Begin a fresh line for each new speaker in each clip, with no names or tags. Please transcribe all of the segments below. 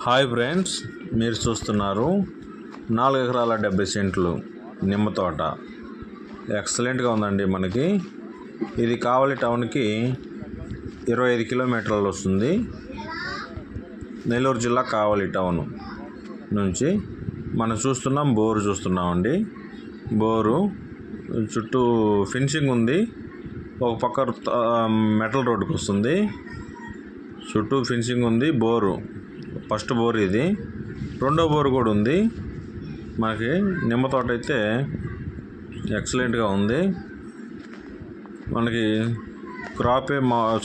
Hi friends, మీరు చూస్తున్నారు 4 ఎకరాల 70 సెంట్లు నిమ్మ తోట. ఎక్సలెంట్గా ఉందండి. మనకి ఇది కావలి టౌన్కి 25 కిలోమీటర్లు వస్తుంది. నెల్లూరు జిల్లా కావలి టౌన్ నుంచి మనం బోరు చూస్తున్నామండి. బోరు చుట్టూ ఫెన్సింగ్ ఉంది. ఒక పక్క మెటల్ రోడ్డుకి వస్తుంది. చుట్టూ ఫెన్సింగ్ ఉంది. బోరు ఫస్ట్ బోర్ ఇది. రెండో బోరు కూడా ఉంది. మనకి నిమ్మ తోట అయితే ఎక్సలెంట్గా ఉంది. మనకి క్రాపే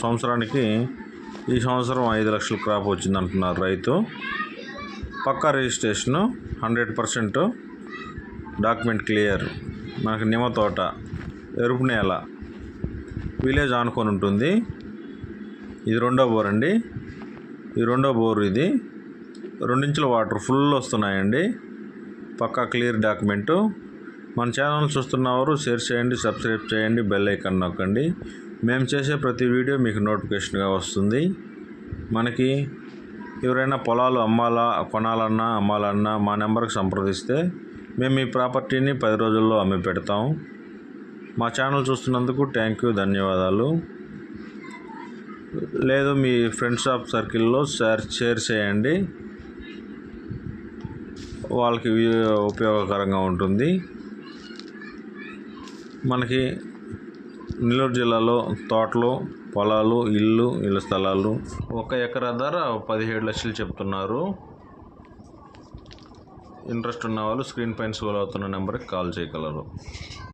సంవత్సరానికి ఈ సంవత్సరం 5 లక్షల క్రాప్ వచ్చింది అంటున్నారు రైతు. పక్కా రిజిస్ట్రేషను, 100% డాక్యుమెంట్ క్లియర్. మనకి నిమ్మ తోట ఎరుపు నేల, విలేజ్ ఆనుకొని ఉంటుంది. ఇది రెండో బోర్ అండి. ఈ రెండో బోరు ఇది 2 ఇంచుల వాటర్ ఫుల్ వస్తున్నాయండి. పక్కా క్లియర్ డాక్యుమెంటు. మన ఛానల్ చూస్తున్నవారు షేర్ చేయండి, సబ్స్క్రైబ్ చేయండి, బెల్ ఐకాన్ నొక్కండి. మేము చేసే ప్రతి వీడియో మీకు నోటిఫికేషన్గా వస్తుంది. మనకి ఎవరైనా పొలాలు అమ్మాలన్నా మా నెంబర్కి సంప్రదిస్తే మేము మీ ప్రాపర్టీని 10 రోజుల్లో అమ్మి పెడతాం. మా ఛానల్ చూస్తున్నందుకు థ్యాంక్ యూ, ధన్యవాదాలు. లేదు మీ ఫ్రెండ్స్ ఆఫ్ సర్కిల్లో షేర్ చేయండి, వాళ్ళకి ఉపయోగకరంగా ఉంటుంది. మనకి నెల్లూరు జిల్లాలో తోటలు, పొలాలు, ఇళ్ళ స్థలాలు 1 ఎకరా ధర 17 లక్షలు చెప్తున్నారు. ఇంట్రెస్ట్ ఉన్న వాళ్ళు స్క్రీన్ పైన స్క్రోల్ అవుతున్న నెంబర్కి కాల్ చేయగలరు.